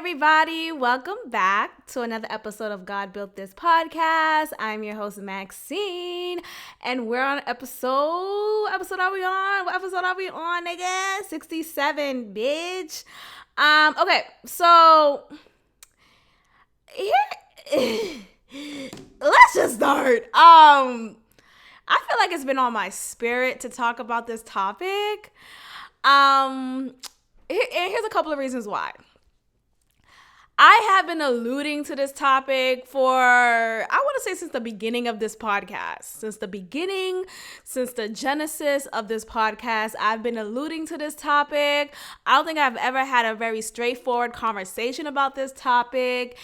everybody. Welcome back to another episode of God Built This Podcast. I'm your host, Maxine, and we're on episode are we on? What episode are we on, nigga? 67, bitch. Okay, so here, let's just start. I feel like it's been on my spirit to talk about this topic. Here's a couple of reasons why. I have been alluding to this topic for, I want to say since the beginning of this podcast. Since the genesis of this podcast, I've been alluding to this topic. I don't think I've ever had a very straightforward conversation about this topic.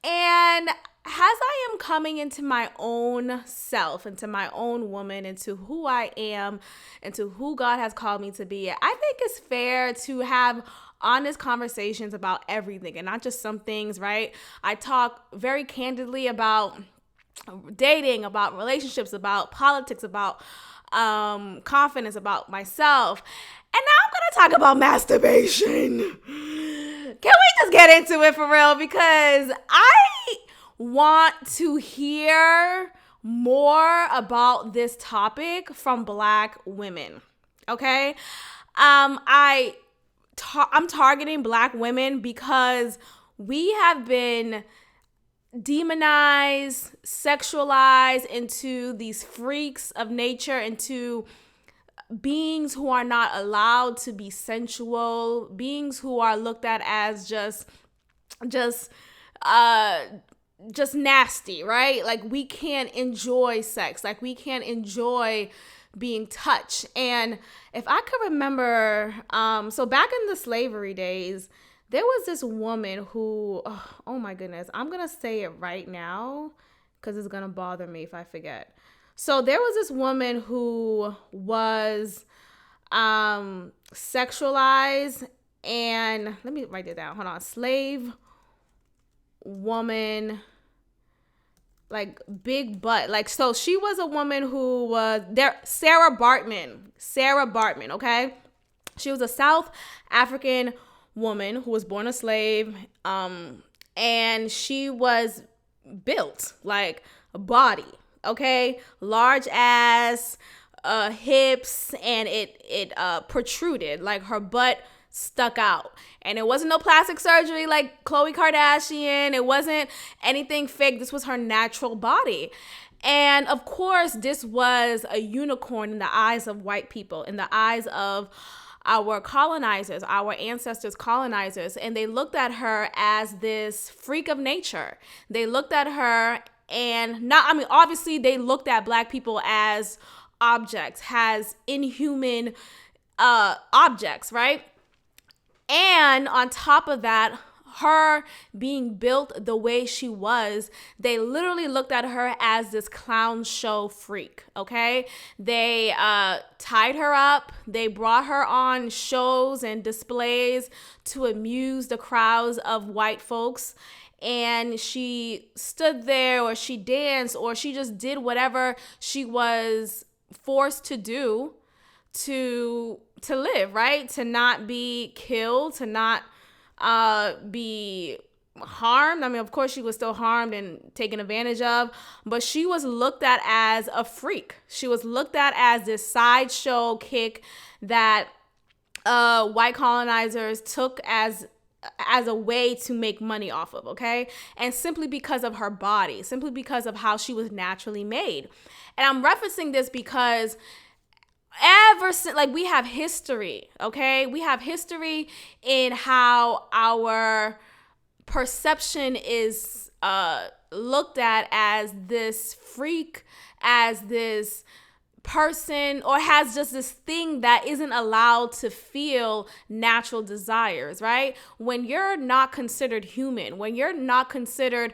And as I am coming into my own self, into my own woman, into who I am, into who God has called me to be, I think it's fair to have honest conversations about everything and not just some things, right? I talk very candidly about dating, about relationships, about politics, about confidence, about myself. And now I'm going to talk about masturbation. Can we just get into it for real? Because I want to hear more about this topic from Black women, okay? I'm targeting Black women because we have been demonized, sexualized into these freaks of nature, into beings who are not allowed to be sensual, beings who are looked at as just nasty, right? Like we can't enjoy sex, like we can't enjoy being touched. And if I could remember, so back in the slavery days, there was this woman who, oh my goodness, I'm going to say it right now because it's going to bother me if I forget. So there was this woman who was sexualized, and let me write it down. Hold on. Slave woman, like big butt. Like, so she was a woman who was there. Sarah Bartman. Okay. She was a South African woman who was born a slave. And she was built like a body. Okay. Large ass, hips, and it protruded, like her butt stuck out. And it wasn't no plastic surgery like Khloe Kardashian. It wasn't anything fake. This was her natural body. And of course, this was a unicorn in the eyes of white people, in the eyes of our colonizers, our ancestors' colonizers. And they looked at her as this freak of nature. They looked at her and obviously they looked at Black people as objects, as inhuman objects, right? And on top of that, her being built the way she was, they literally looked at her as this clown show freak, okay? They tied her up. They brought her on shows and displays to amuse the crowds of white folks. And she stood there, or she danced, or she just did whatever she was forced to do to live, right? To not be killed, to not be harmed. I mean, of course, she was still harmed and taken advantage of, but she was looked at as a freak. She was looked at as this sideshow kick that white colonizers took as a way to make money off of, okay? And simply because of her body, simply because of how she was naturally made. And I'm referencing this because ever since, like, we have history, okay? We have history in how our perception is looked at as this freak, as this person, or has just this thing that isn't allowed to feel natural desires, right? When you're not considered human, when you're not considered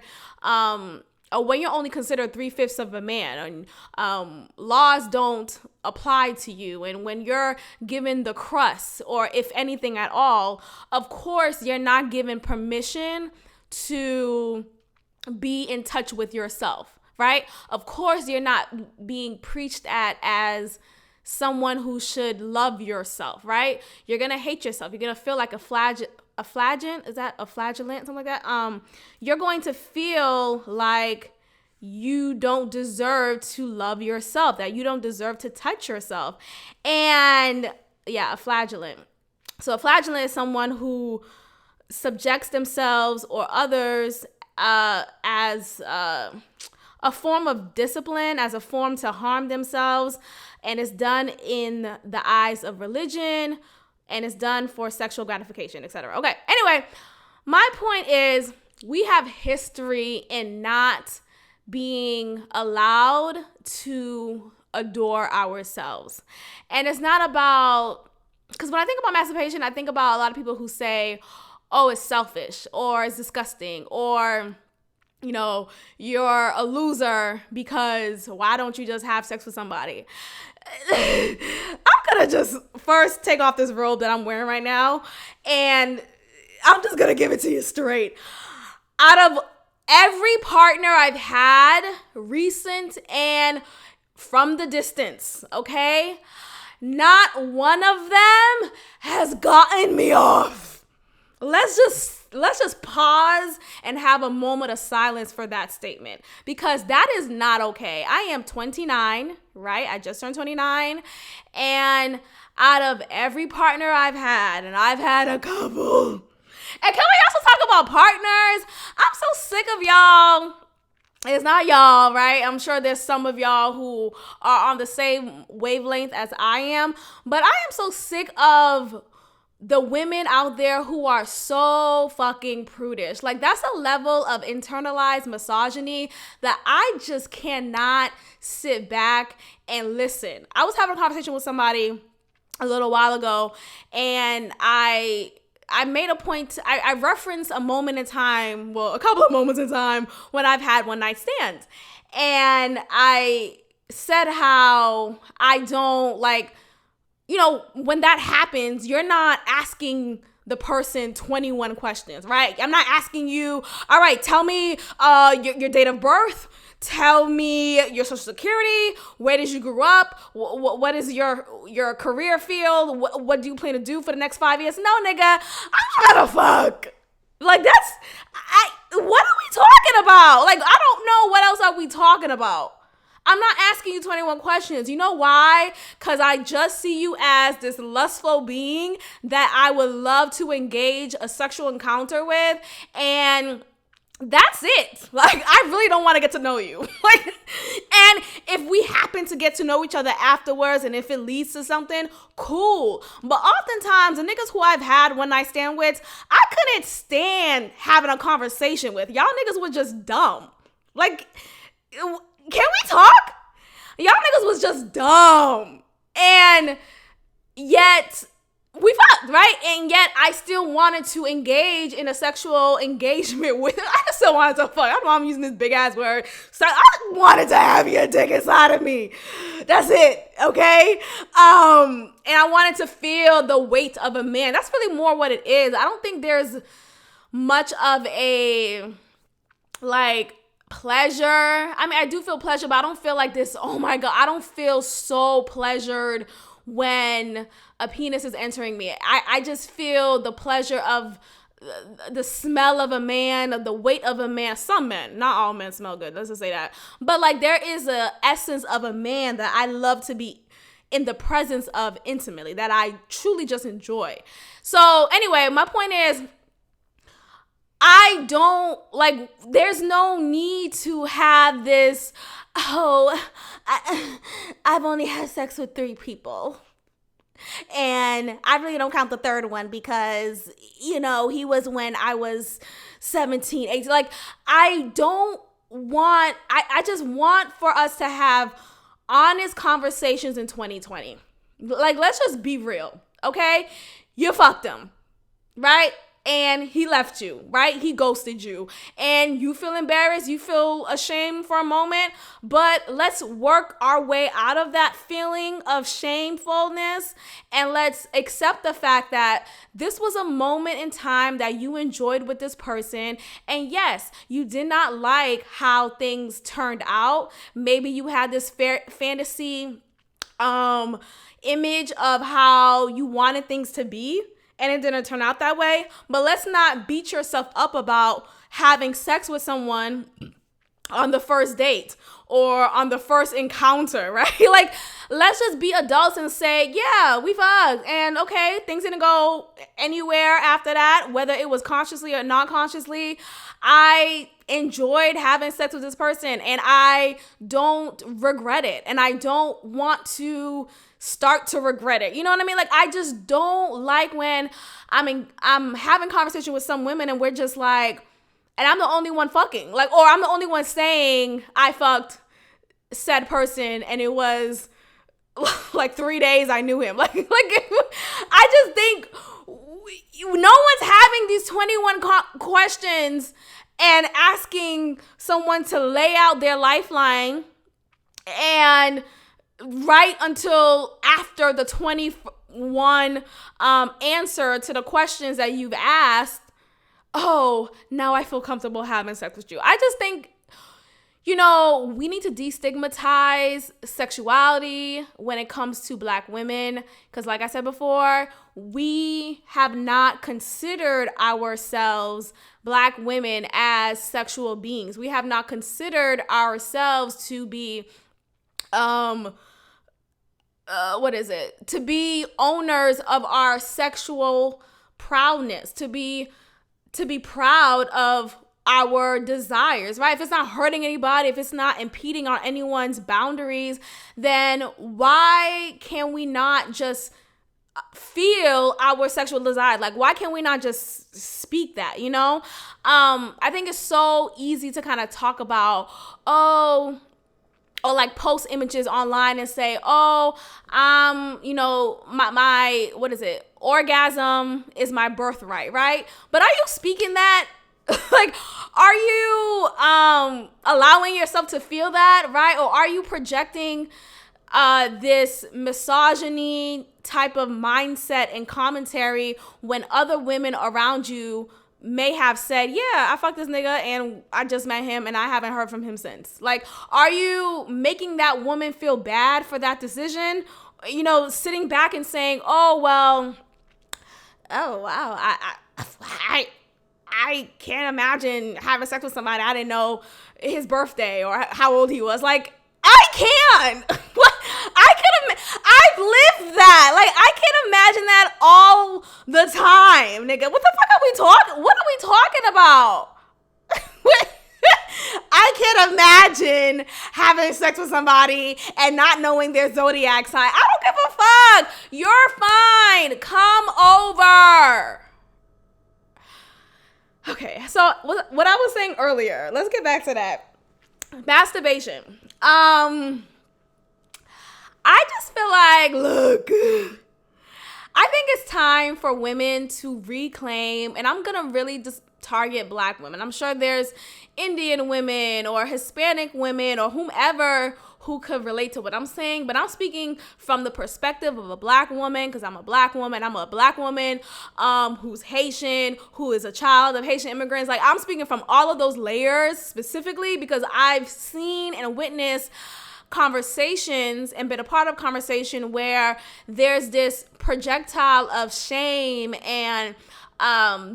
or when you're only considered 3/5 of a man, and laws don't apply to you, and when you're given the crust, or if anything at all, of course you're not given permission to be in touch with yourself, right? Of course you're not being preached at as someone who should love yourself, right? You're gonna hate yourself. You're gonna feel like a a flagellant. Is that a flagellant? Something like that. You're going to feel like you don't deserve to love yourself, that you don't deserve to touch yourself. And yeah, a flagellant. So a flagellant is someone who subjects themselves or others as a form of discipline, as a form to harm themselves, and it's done in the eyes of religion, and it's done for sexual gratification, etc. Okay, anyway, my point is we have history in not being allowed to adore ourselves. And it's not about, because when I think about masturbation, I think about a lot of people who say, oh, it's selfish, or it's disgusting, or, you know, you're a loser because why don't you just have sex with somebody? I'm gonna just first take off this robe that I'm wearing right now, and I'm just gonna give it to you straight. Out of every partner I've had, recent and from the distance, okay, not one of them has gotten me off. Let's just pause and have a moment of silence for that statement, because that is not okay. I am 29, right? I just turned 29, and out of every partner I've had, and I've had a couple. And can we also talk about partners? I'm so sick of y'all. It's not y'all, right? I'm sure there's some of y'all who are on the same wavelength as I am, but I am so sick of the women out there who are so fucking prudish. Like, that's a level of internalized misogyny that I just cannot sit back and listen. I was having a conversation with somebody a little while ago, and I made a point, I referenced a moment in time, well, a couple of moments in time when I've had one night stands. And I said how I don't like, you know, when that happens, you're not asking the person 21 questions, right? I'm not asking you, all right, tell me your date of birth. Tell me your social security. Where did you grow up? What is your career field? What do you plan to do for the next 5 years? No, nigga, I'm trying to fuck. Like, what are we talking about? Like, I don't know what else are we talking about. I'm not asking you 21 questions. You know why? Because I just see you as this lustful being that I would love to engage a sexual encounter with, and that's it. Like, I really don't want to get to know you. Like, and if we happen to get to know each other afterwards, and if it leads to something, cool. But oftentimes, the niggas who I've had one night stand with, I couldn't stand having a conversation with. Y'all niggas were just dumb. Like, can we talk? Y'all niggas was just dumb. And yet we fucked, right? And yet I still wanted to engage in a sexual engagement with, I still wanted to fuck. I don't know, I'm using this big ass word. So I wanted to have your dick inside of me. That's it, okay? And I wanted to feel the weight of a man. That's really more what it is. I don't think there's much of a, like, pleasure. I mean, I do feel pleasure, but I don't feel like this, oh my God, I don't feel so pleasured when a penis is entering me. I just feel the pleasure of the smell of a man, of the weight of a man. Some men, not all men smell good, let's just say that. But like, there is a essence of a man that I love to be in the presence of intimately, that I truly just enjoy. So anyway, my point is, I don't, like, there's no need to have this, I've only had sex with 3 people. And I really don't count the third one because, you know, he was when I was 17, 18. Like, I just want for us to have honest conversations in 2020. Like, let's just be real, okay? You fucked him, right? And he left you, right? He ghosted you. And you feel embarrassed. You feel ashamed for a moment. But let's work our way out of that feeling of shamefulness. And let's accept the fact that this was a moment in time that you enjoyed with this person. And yes, you did not like how things turned out. Maybe you had this fantasy image of how you wanted things to be. and it didn't turn out that way. But let's not beat yourself up about having sex with someone on the first date or on the first encounter, right? Like, let's just be adults and say, yeah, we fucked, and okay, things didn't go anywhere after that, whether it was consciously or non-consciously. I enjoyed having sex with this person, and I don't regret it, and I don't want to start to regret it. You know what I mean? Like, I just don't like when I'm having conversation with some women and we're just like, and I'm the only one fucking, like, or I'm the only one saying I fucked said person, and it was like 3 days I knew him. Like I just think no one's having these 21 questions and asking someone to lay out their lifeline and right until after the 21 answer to the questions that you've asked, oh, now I feel comfortable having sex with you. I just think, you know, we need to destigmatize sexuality when it comes to Black women. Because like I said before, we have not considered ourselves, Black women, as sexual beings. We have not considered ourselves to be, to be owners of our sexual proudness, to be proud of our desires, right? If it's not hurting anybody, if it's not impeding on anyone's boundaries, then why can we not just feel our sexual desire? Like, why can we not just speak that, you know? I think it's so easy to kind of talk about, or like post images online and say, you know, my orgasm is my birthright, right? But are you speaking that? Like, are you allowing yourself to feel that, right? Or are you projecting this misogyny type of mindset and commentary when other women around you may have said, yeah, I fucked this nigga and I just met him and I haven't heard from him since? Like, are you making that woman feel bad for that decision? You know, sitting back and saying, oh, wow, I can't imagine having sex with somebody I didn't know his birthday or how old he was. Like, I can. I've lived that. Like, I can't imagine that all the time, nigga. What the fuck are we talking? What are we talking about? I can't imagine having sex with somebody and not knowing their zodiac sign. I don't give a fuck. You're fine. Come over. Okay, so what I was saying earlier, let's get back to that. Masturbation. I just feel like, look, I think it's time for women to reclaim, and I'm going to really just target Black women. I'm sure there's Indian women or Hispanic women or whomever who could relate to what I'm saying, but I'm speaking from the perspective of a Black woman, because I'm a Black woman. I'm a Black woman who's Haitian, who is a child of Haitian immigrants. Like, I'm speaking from all of those layers specifically because I've seen and witnessed conversations and been a part of conversation where there's this projectile of shame and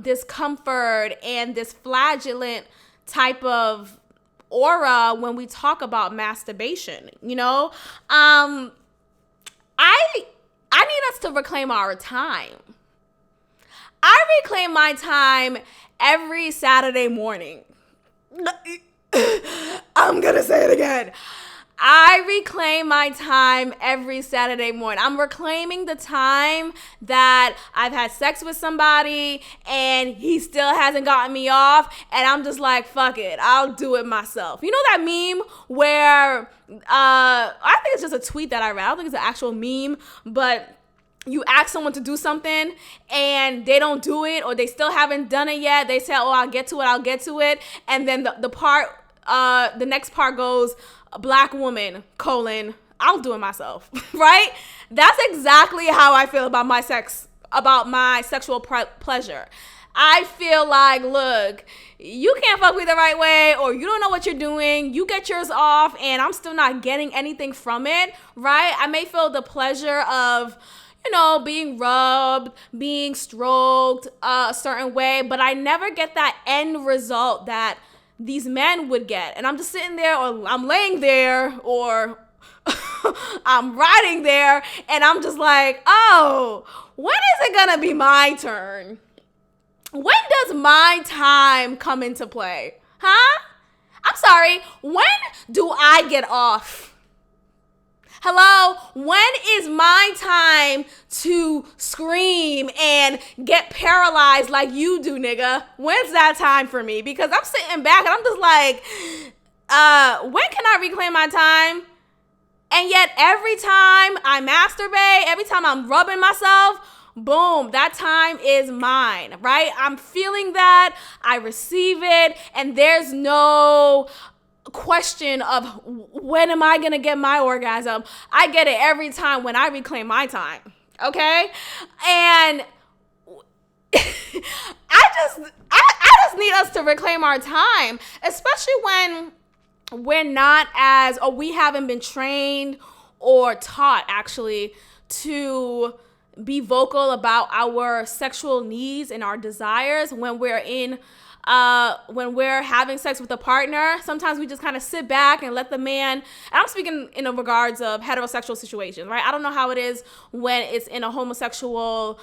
discomfort and this flagellant type of aura when we talk about masturbation, you know? I need us to reclaim our time. I reclaim my time every Saturday morning. I'm gonna say it again. I reclaim my time every Saturday morning. I'm reclaiming the time that I've had sex with somebody and he still hasn't gotten me off, and I'm just like, fuck it, I'll do it myself. You know that meme where, I think it's just a tweet that I read. I don't think it's an actual meme, but you ask someone to do something and they don't do it, or they still haven't done it yet. They say, oh, I'll get to it. And then the next part goes, Black woman, I'll do it myself, right? That's exactly how I feel about my sexual pleasure. I feel like, look, you can't fuck me the right way, or you don't know what you're doing. You get yours off and I'm still not getting anything from it, right? I may feel the pleasure of, being rubbed, being stroked a certain way, but I never get that end result that these men would get. And I'm just sitting there, or I'm laying there, or I'm riding there, and I'm just like, oh, when is it gonna be my turn? When does my time come into play? Huh? I'm sorry, when do I get off? Hello? When is my time to scream and get paralyzed like you do, nigga? When's that time for me? Because I'm sitting back and I'm just like, when can I reclaim my time? And yet every time I masturbate, every time I'm rubbing myself, boom, that time is mine, right? I'm feeling that, I receive it, and there's no question of when am I gonna get my orgasm. I get it every time when I reclaim my time, okay? And I just need us to reclaim our time, especially when we're not as, or we haven't been trained or taught actually to be vocal about our sexual needs and our desires when we're having sex with a partner. Sometimes we just kind of sit back and let the man, and I'm speaking in the regards of heterosexual situations, right? I don't know how it is when it's in a homosexual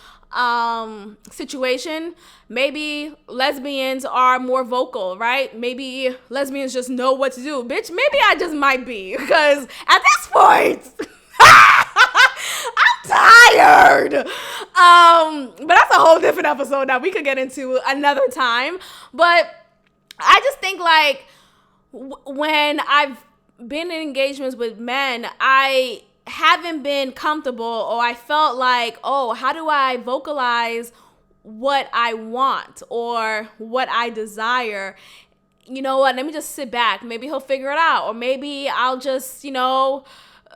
situation. Maybe lesbians are more vocal, right? Maybe lesbians just know what to do. Bitch, maybe I just might be, because at this point, I'm tired. But that's a whole different episode that we could get into another time. But I just think like when I've been in engagements with men, I haven't been comfortable, or I felt like, oh, how do I vocalize what I want or what I desire? You know what? Let me just sit back. Maybe he'll figure it out. Or maybe I'll just,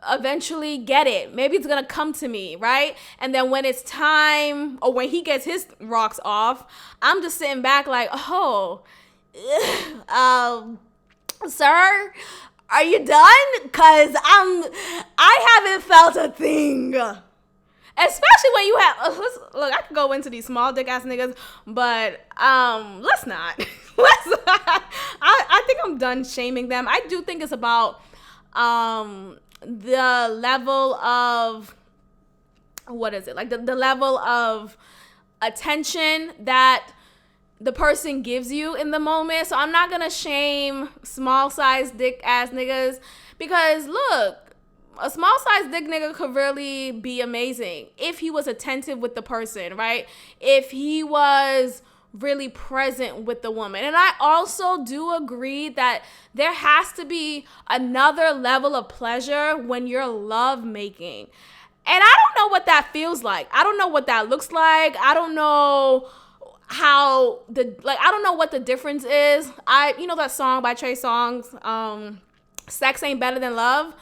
eventually get it. Maybe it's gonna come to me, right? And then when it's time, or when he gets his rocks off, I'm just sitting back like, oh, sir, are you done? Cause I haven't felt a thing. Especially when you have, look, I could go into these small dick ass niggas, but let's not. I think I'm done shaming them. I do think it's about the level of, what is it? Like the level of attention that the person gives you in the moment. So I'm not going to shame small size dick ass niggas, because look, a small size dick nigga could really be amazing if he was attentive with the person, right? If he was really present with the woman. And I also do agree that there has to be another level of pleasure when you're love making. And I don't know what that feels like. I don't know what that looks like. I don't know how I don't know what the difference is. That song by Trey Songz, Sex Ain't Better Than Love.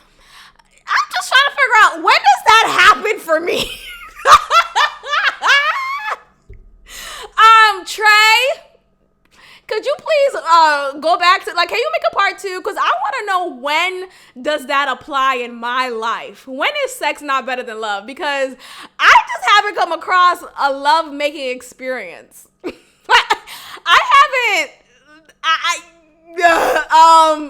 I'm just trying to figure out, when does that happen for me? Trey, could you please go back to, can you make a part 2? Because I want to know, when does that apply in my life? When is sex not better than love? Because I just haven't come across a love making experience. I haven't.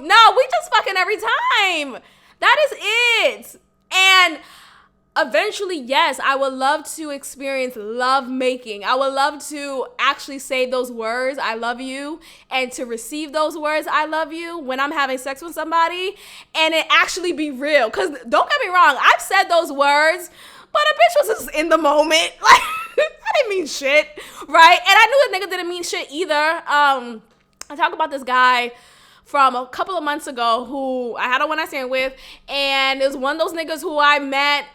No, we just fucking every time. That is it. And eventually, yes, I would love to experience love making. I would love to actually say those words, I love you, and to receive those words, I love you, when I'm having sex with somebody, and it actually be real. Because don't get me wrong, I've said those words, but a bitch was just in the moment. Like, I didn't mean shit, right? And I knew a nigga didn't mean shit either. I talk about this guy from a couple of months ago who I had a one night stand with, and it was one of those niggas who I met,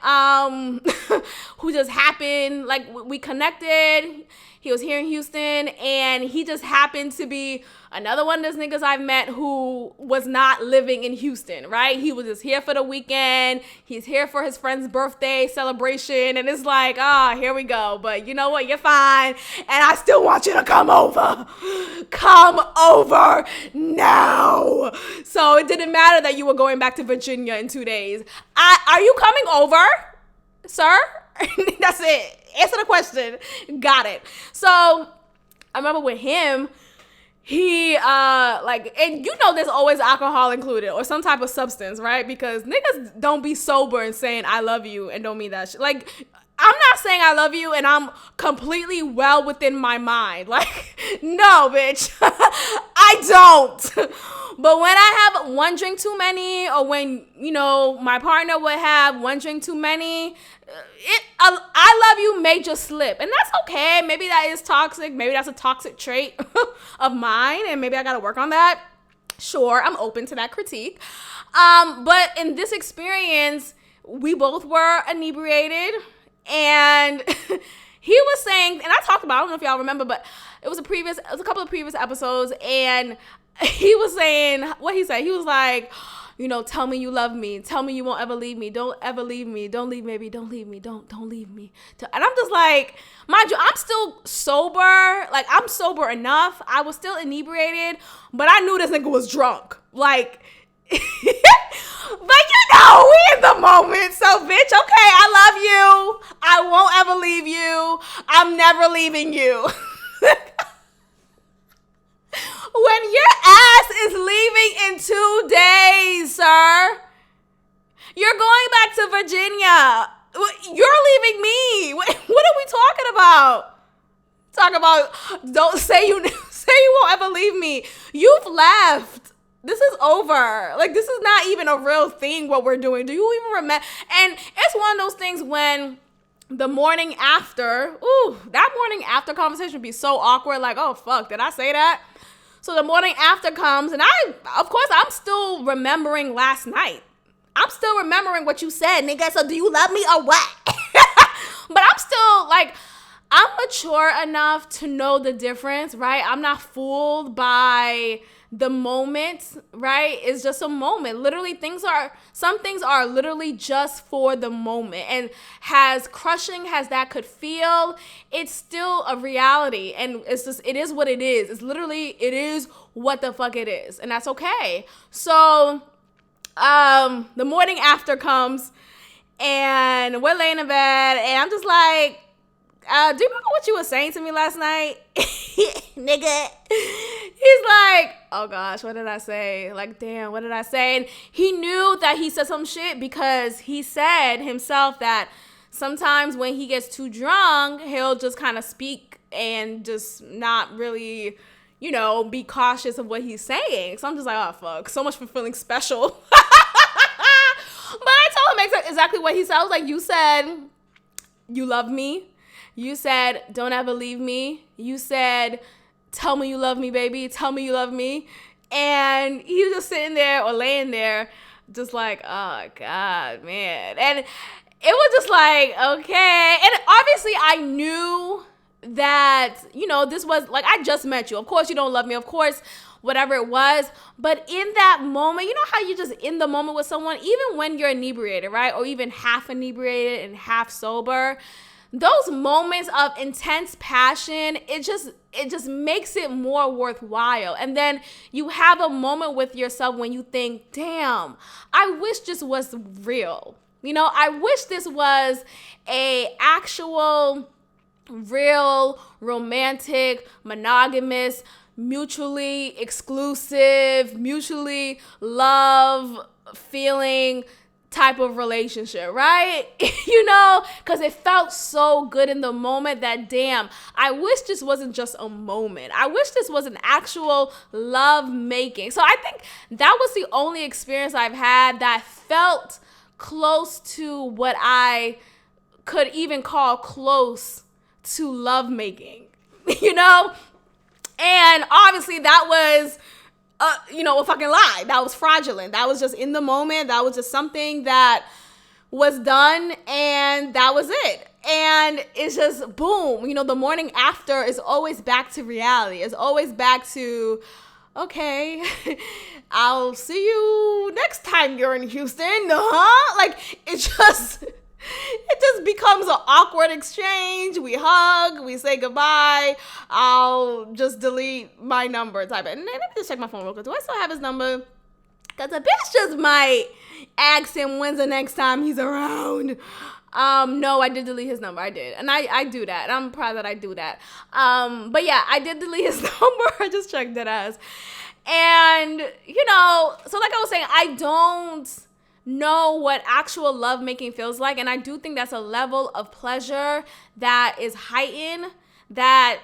who just happened, like, we connected. He was here in Houston, and he just happened to be another one of those niggas I've met who was not living in Houston, right? He was just here for the weekend. He's here for his friend's birthday celebration, and it's like, here we go. But you know what? You're fine, and I still want you to come over. Come over now. So it didn't matter that you were going back to Virginia in 2 days. Are you coming over, sir? That's it. Answer the question. Got it. So I remember with him, he and you know there's always alcohol included or some type of substance, right? Because niggas don't be sober and saying I love you and don't mean that shit. Like, I'm not saying I love you and I'm completely well within my mind. Like, no, bitch. I don't. But when I have one drink too many, or when, you know, my partner would have one drink too many, I love you may just slip. And that's okay. Maybe that is toxic. Maybe that's a toxic trait of mine. And maybe I got to work on that. Sure, I'm open to that critique. But in this experience, we both were inebriated. And he was saying, and I talked about, I don't know if y'all remember, but it was a couple of previous episodes. And he was saying, what he said, he was like, you know, tell me you love me. Tell me you won't ever leave me. Don't ever leave me. Don't leave me, baby. Don't leave me. Don't leave me. And I'm just like, mind you, I'm still sober. Like, I'm sober enough. I was still inebriated, but I knew this nigga was drunk. Like, but you know, we in the moment. So, bitch, okay, I love you. I won't ever leave you. I'm never leaving you. When your ass is leaving in 2 days, sir, you're going back to Virginia. You're leaving me. What are we talking about? Talk about, don't say you won't ever leave me. You've left. This is over. Like, this is not even a real thing what we're doing. Do you even remember? And it's one of those things when the morning after, that morning after conversation would be so awkward. Like, oh, fuck, did I say that? So the morning after comes, and I'm still remembering last night. I'm still remembering what you said, nigga. So do you love me or what? But I'm still, like, I'm mature enough to know the difference, right? I'm not fooled by the moment, right? It's just a moment. Literally, some things are literally just for the moment. And as crushing as that could feel, it's still a reality. And it is what it is. It is what the fuck it is. And that's okay. So, the morning after comes, and we're laying in bed, and I'm just like, do you remember what you were saying to me last night? Nigga. He's like, oh gosh, what did I say? Like, damn, what did I say? And he knew that he said some shit because he said himself that sometimes when he gets too drunk, he'll just kind of speak and just not really, you know, be cautious of what he's saying. So I'm just like, oh fuck, so much for feeling special. But I told him exactly what he said. I was like, you said you love me. You said, don't ever leave me. You said, tell me you love me, baby. Tell me you love me. And he was just sitting there or laying there just like, oh, God, man. And it was just like, okay. And obviously I knew that, you know, this was like, I just met you. Of course you don't love me. Of course, whatever it was. But in that moment, you know how you just in the moment with someone, even when you're inebriated, right? Or even half inebriated and half sober, those moments of intense passion, it just makes it more worthwhile. And then you have a moment with yourself when you think, damn, I wish this was real. You know, I wish this was a actual, real, romantic, monogamous, mutually exclusive, mutually love feeling type of relationship, right? You know, because it felt so good in the moment that, damn, I wish this wasn't just a moment. I wish this was an actual love making. So I think that was the only experience I've had that felt close to what I could even call close to love making, you know? And obviously that was a fucking lie. That was fraudulent. That was just in the moment. That was just something that was done, and that was it. And it's just boom. You know, the morning after is always back to reality. It's always back to, okay, I'll see you next time you're in Houston. Huh? Like, it just becomes an awkward exchange. We hug, we say goodbye. I'll just delete my number type of. And let me just check my phone real quick. Do I still have his number? Because the bitch just might ask him when's the next time he's around. No, I did delete his number. I did. And I do that. I'm proud that I do that. But yeah, I did delete his number. I just checked that as. And, so like I was saying, I don't know what actual lovemaking feels like. And I do think that's a level of pleasure that is heightened, that,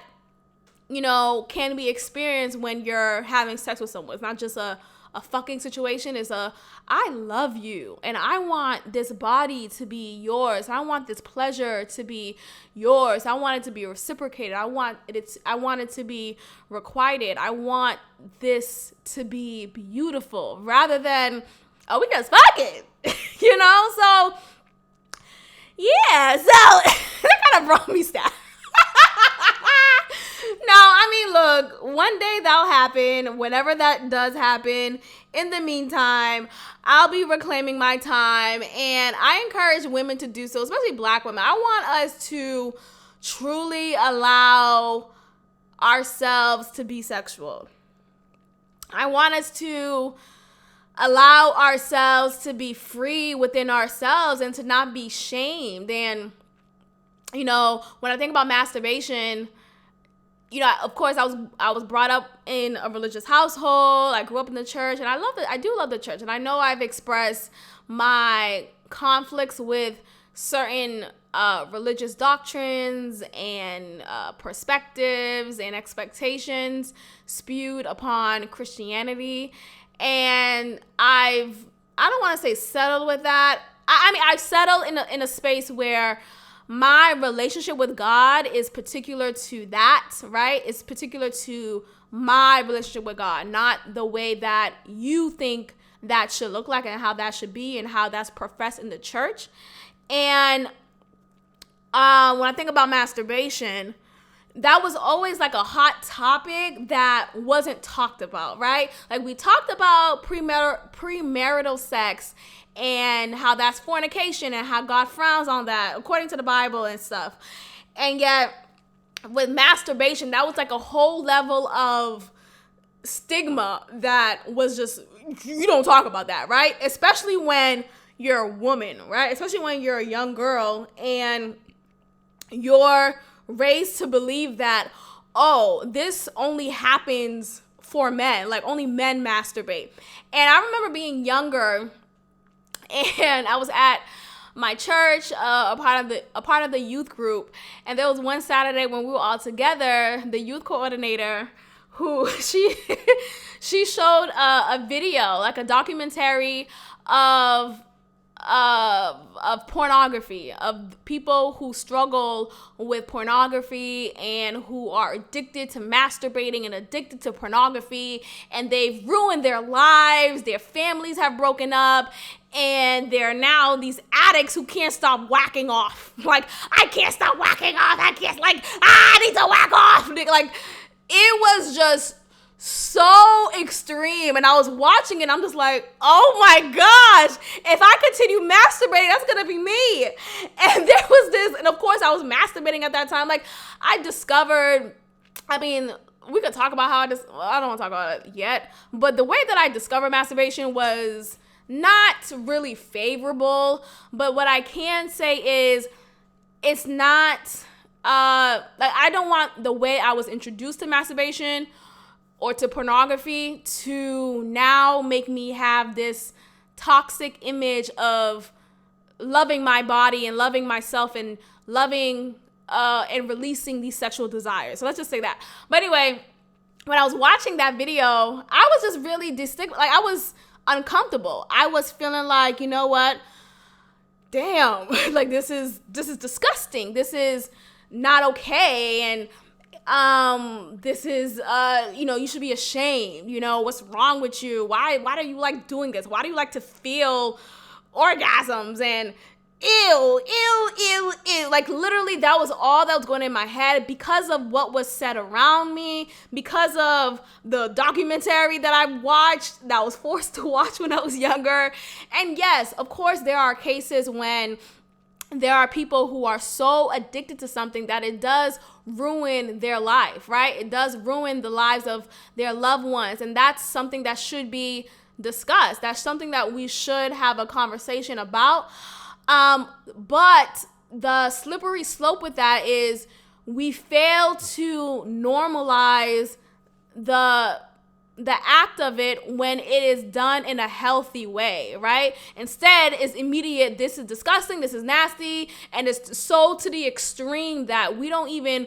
can be experienced when you're having sex with someone. It's not just a fucking situation. It's I love you and I want this body to be yours. I want this pleasure to be yours. I want it to be reciprocated. I want it to be requited. I want this to be beautiful rather than, we just fucking, so yeah, so that kind of brought me stuff. No, I mean, look, one day that'll happen. Whenever that does happen, in the meantime, I'll be reclaiming my time. And I encourage women to do so, especially Black women. I want us to truly allow ourselves to be sexual. I want us to allow ourselves to be free within ourselves and to not be shamed. And, when I think about masturbation, of course, I was brought up in a religious household. I grew up in the church, and I do love the church. And I know I've expressed my conflicts with certain religious doctrines and perspectives and expectations spewed upon Christianity. And I don't want to say settled with that. I mean, I've settled in a space where my relationship with God is particular to that, right? It's particular to my relationship with God, not the way that you think that should look like and how that should be and how that's professed in the church. And when I think about masturbation, that was always like a hot topic that wasn't talked about, right? Like we talked about premarital sex and how that's fornication and how God frowns on that according to the Bible and stuff. And yet with masturbation, that was like a whole level of stigma that was just, you don't talk about that, right? Especially when you're a woman, right? Especially when you're a young girl and you're raised to believe that, this only happens for men, like only men masturbate. And I remember being younger and I was at my church, a part of the youth group, and there was one Saturday when we were all together. The youth coordinator, who she showed a video, like a documentary of pornography, of people who struggle with pornography and who are addicted to masturbating and addicted to pornography, and they've ruined their lives, their families have broken up, and they're now these addicts who can't stop whacking off. Like, I can't stop whacking off. I need to whack off. Like, it was just so extreme. And I was watching it, I'm just like, oh my gosh, if I continue masturbating, that's gonna be me. And there was this, and of course I was masturbating at that time. Like, I discovered, I mean, we could talk about how I don't want to talk about it yet, but the way that I discovered masturbation was not really favorable. But what I can say is it's not, like, I don't want the way I was introduced to masturbation or to pornography to now make me have this toxic image of loving my body and loving myself and loving and releasing these sexual desires. So let's just say that. But anyway, when I was watching that video, I was just really like, I was uncomfortable. I was feeling like, you know what? Damn, like this is disgusting. This is not okay. And this is, you should be ashamed. What's wrong with you? Why do you like doing this? Why do you like to feel orgasms? And ew. Like, literally, that was all that was going in my head because of what was said around me, because of the documentary that I watched, that I was forced to watch when I was younger. And yes, of course, there are cases when there are people who are so addicted to something that it does ruin their life, right? It does ruin the lives of their loved ones. And that's something that should be discussed. That's something that we should have a conversation about. But the slippery slope with that is we fail to normalize the act of it when it is done in a healthy way, right? Instead, it's immediate, this is disgusting, this is nasty, and it's so to the extreme that we don't even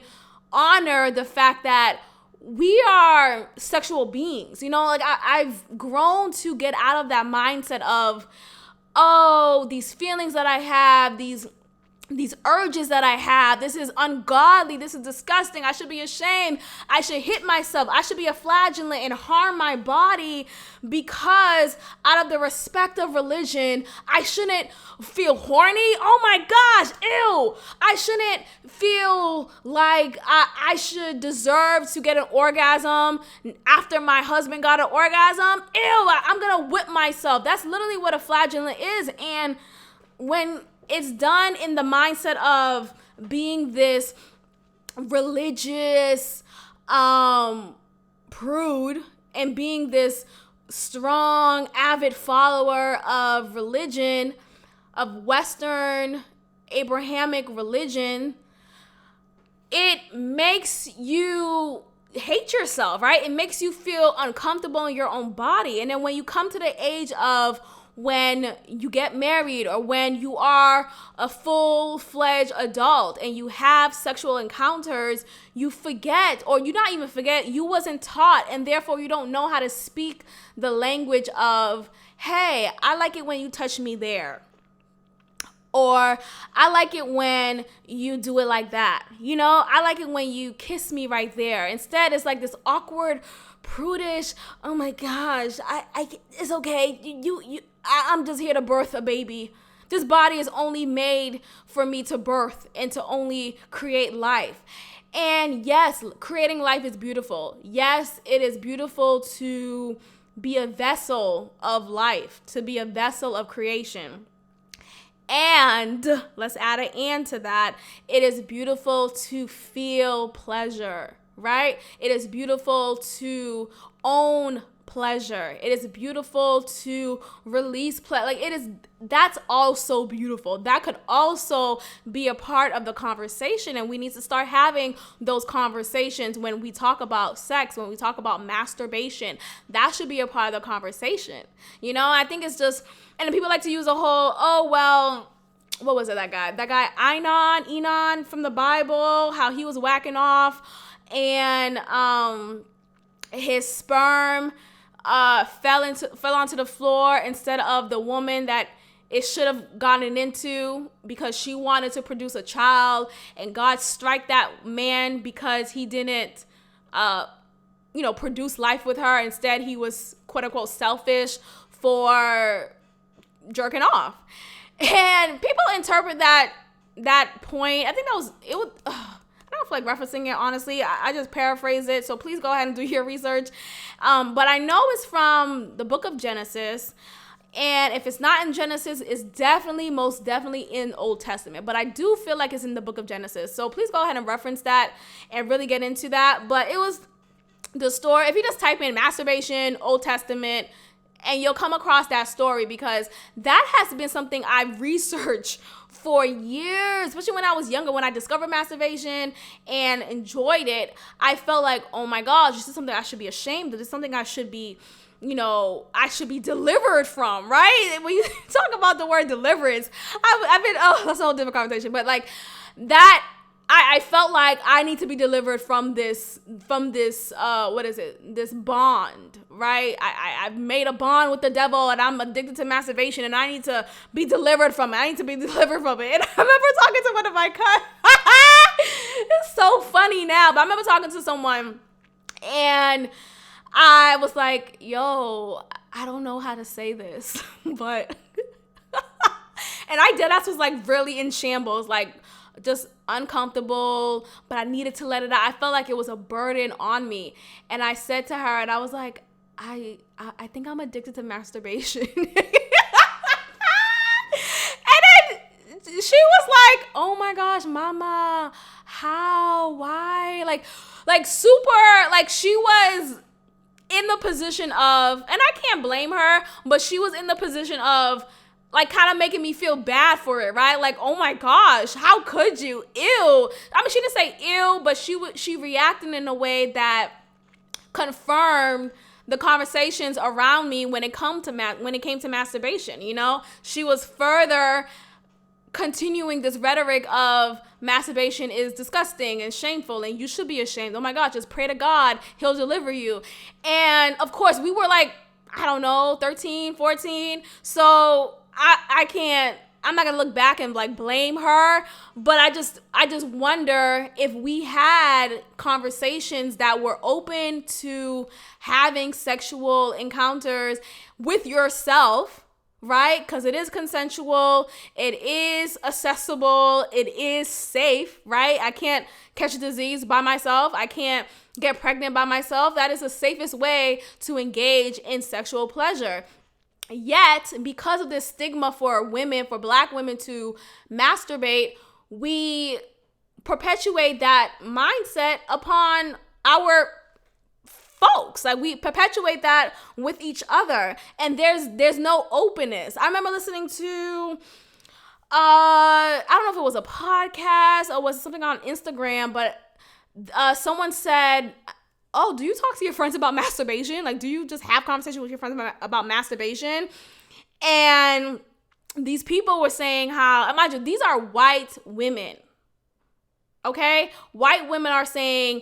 honor the fact that we are sexual beings. Like I've grown to get out of that mindset of, oh, these feelings that I have, these urges that I have, this is ungodly, this is disgusting, I should be ashamed, I should hit myself, I should be a flagellant and harm my body because out of the respect of religion, I shouldn't feel horny. Oh my gosh, ew. I shouldn't feel like I should deserve to get an orgasm after my husband got an orgasm. Ew, I'm gonna whip myself. That's literally what a flagellant is. And when it's done in the mindset of being this religious prude and being this strong, avid follower of religion, of Western Abrahamic religion, it makes you hate yourself, right? It makes you feel uncomfortable in your own body. And then when you come to the age of when you get married or when you are a full-fledged adult and you have sexual encounters, you forget, or you not even forget, you wasn't taught, and therefore you don't know how to speak the language of, hey, I like it when you touch me there. Or I like it when you do it like that. I like it when you kiss me right there. Instead, it's like this awkward, prudish, oh my gosh, it's okay. I'm just here to birth a baby. This body is only made for me to birth and to only create life. And yes, creating life is beautiful. Yes, it is beautiful to be a vessel of life, to be a vessel of creation. And let's add an and to that. It is beautiful to feel pleasure, right? It is beautiful to own pleasure. It is beautiful to release pleasure. That's also beautiful. That could also be a part of the conversation. And we need to start having those conversations when we talk about sex, when we talk about masturbation. That should be a part of the conversation. I think it's just, and then people like to use a whole, oh, well, what was it, that guy, Enon from the Bible, how he was whacking off and his sperm fell onto the floor instead of the woman that it should have gotten into because she wanted to produce a child, and God strike that man because he didn't produce life with her. Instead, he was quote unquote selfish for jerking off. And people interpret that point. I think it was I don't feel like referencing it, honestly. I just paraphrase it. So please go ahead and do your research. But I know it's from the book of Genesis. And if it's not in Genesis, it's most definitely in Old Testament. But I do feel like it's in the book of Genesis. So please go ahead and reference that and really get into that. But it was the story. If you just type in masturbation, Old Testament, and you'll come across that story, because that has been something I've researched for years, especially when I was younger. When I discovered masturbation and enjoyed it, I felt like, oh my gosh, this is something I should be ashamed of. This is something I should be, I should be delivered from, right? When you talk about the word deliverance, I've been, that's a whole different conversation, but like that, I felt like I need to be delivered from this, this bond, right? I've made a bond with the devil, and I'm addicted to masturbation, and I need to be delivered from it. And I remember talking to one of my cousins. It's so funny now, but I remember talking to someone, and I was like, yo, I don't know how to say this, but, and I was like really in shambles, like, just uncomfortable, but I needed to let it out. I felt like it was a burden on me. And I said to her, and I was like, I think I'm addicted to masturbation. And then she was like, oh my gosh, mama, how, why? Like super, like she was in the position of, and I can't blame her, but she was in the position of, like kind of making me feel bad for it, right? Like, oh my gosh, how could you? Ew. I mean, she didn't say ew, but she reacted in a way that confirmed the conversations around me when it came to masturbation. You know, she was further continuing this rhetoric of masturbation is disgusting and shameful and you should be ashamed. Oh my God, just pray to God, he'll deliver you. And of course we were like, I don't know, 13, 14. So I'm not gonna look back and like blame her, but I just wonder if we had conversations that were open to having sexual encounters with yourself, right? Because it is consensual, it is accessible, it is safe, right? I can't catch a disease by myself. I can't get pregnant by myself. That is the safest way to engage in sexual pleasure. Yet, because of this stigma for women, for Black women to masturbate, we perpetuate that mindset upon our folks. Like, we perpetuate that with each other, and there's no openness. I remember listening to I don't know if it was a podcast or was something on Instagram, but someone said, oh, do you talk to your friends about masturbation? Like, do you just have conversation with your friends about masturbation? And these people were saying how, imagine, these are white women, okay? White women are saying,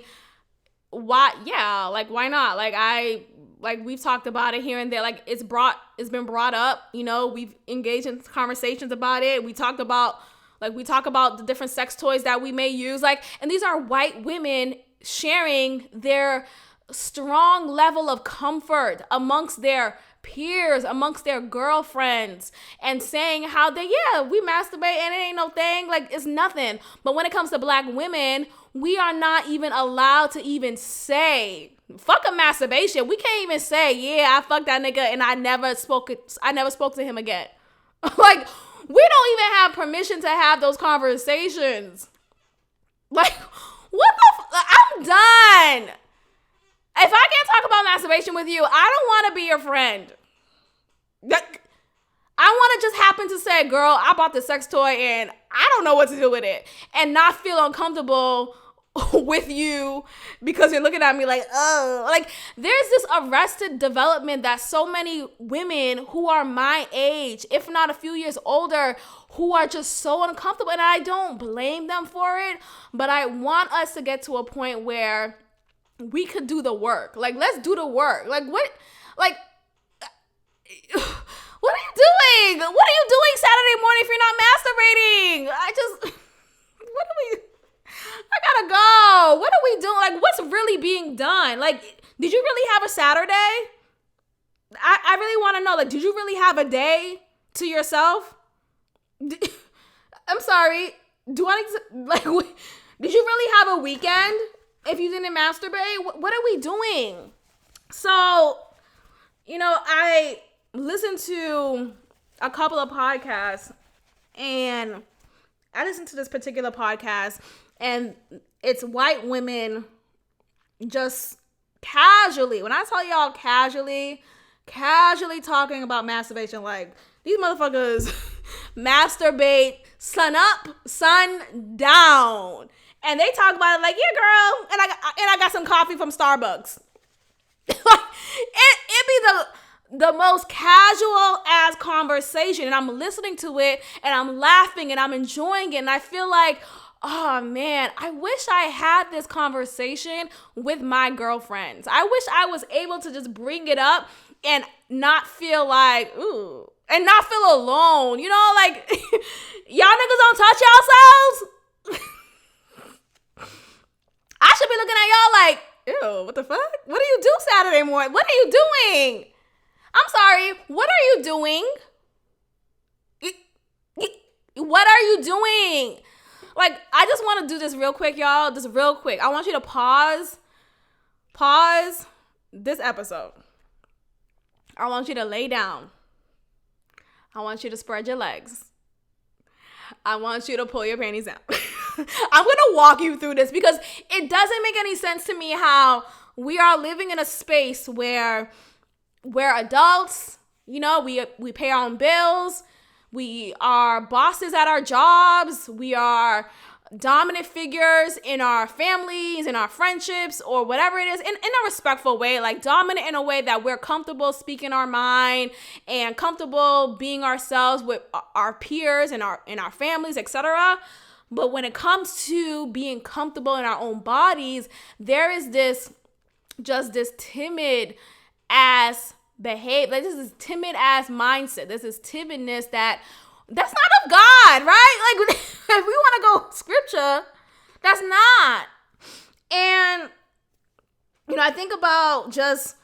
why? Yeah, like, why not? Like we've talked about it here and there. Like, it's been brought up, you know, we've engaged in conversations about it. We talk about the different sex toys that we may use. Like, and these are white women sharing their strong level of comfort amongst their peers, amongst their girlfriends, and saying how we masturbate and it ain't no thing, like it's nothing. But when it comes to Black women, we are not even allowed to even say, fuck a masturbation. We can't even say, yeah, I fucked that nigga and I never spoke to him again. Like, we don't even have permission to have those conversations. Like, what the I'm done. If I can't talk about masturbation with you, I don't want to be your friend. I want to just happen to say, girl, I bought the sex toy and I don't know what to do with it, and not feel uncomfortable with you because you're looking at me like, oh, like there's this arrested development that so many women who are my age, if not a few years older, who are just so uncomfortable, and I don't blame them for it, but I want us to get to a point where we could do the work. Like, let's do the work. Like, what are you doing? What are you doing Saturday morning if you're not masturbating? I gotta go. What are we doing? Like, what's really being done? Like, did you really have a Saturday? I really want to know, like, did you really have a day to yourself? I'm sorry. Did you really have a weekend if you didn't masturbate? What are we doing? So, you know, I listened to a couple of podcasts, and I listened to this particular podcast, and it's white women just casually, when I tell y'all casually talking about masturbation, like, these motherfuckers masturbate sun up, sun down. And they talk about it like, yeah, girl, and I got some coffee from Starbucks. It be the most casual ass conversation, and I'm listening to it and I'm laughing and I'm enjoying it, and I feel like, oh man, I wish I had this conversation with my girlfriends. I wish I was able to just bring it up and not feel like, ooh, and not feel alone. You know, like, y'all niggas don't touch yourselves. I should be looking at y'all like, ew, what the fuck? What do you do Saturday morning? What are you doing? I'm sorry, what are you doing? What are you doing? Like, I just want to do this real quick, y'all. Just real quick. I want you to pause this episode. I want you to lay down. I want you to spread your legs. I want you to pull your panties down. I'm going to walk you through this because it doesn't make any sense to me how we are living in a space where we're adults, you know, we pay our own bills, We are bosses at our jobs. We are dominant figures in our families, in our friendships, or whatever it is, in a respectful way, like dominant in a way that we're comfortable speaking our mind and comfortable being ourselves with our peers and our families, etc. But when it comes to being comfortable in our own bodies, there is this timid ass behavior, like this timid ass mindset. There's this timidness that's not of God, right? Like, if we want to go scripture, that's not. And, I think about just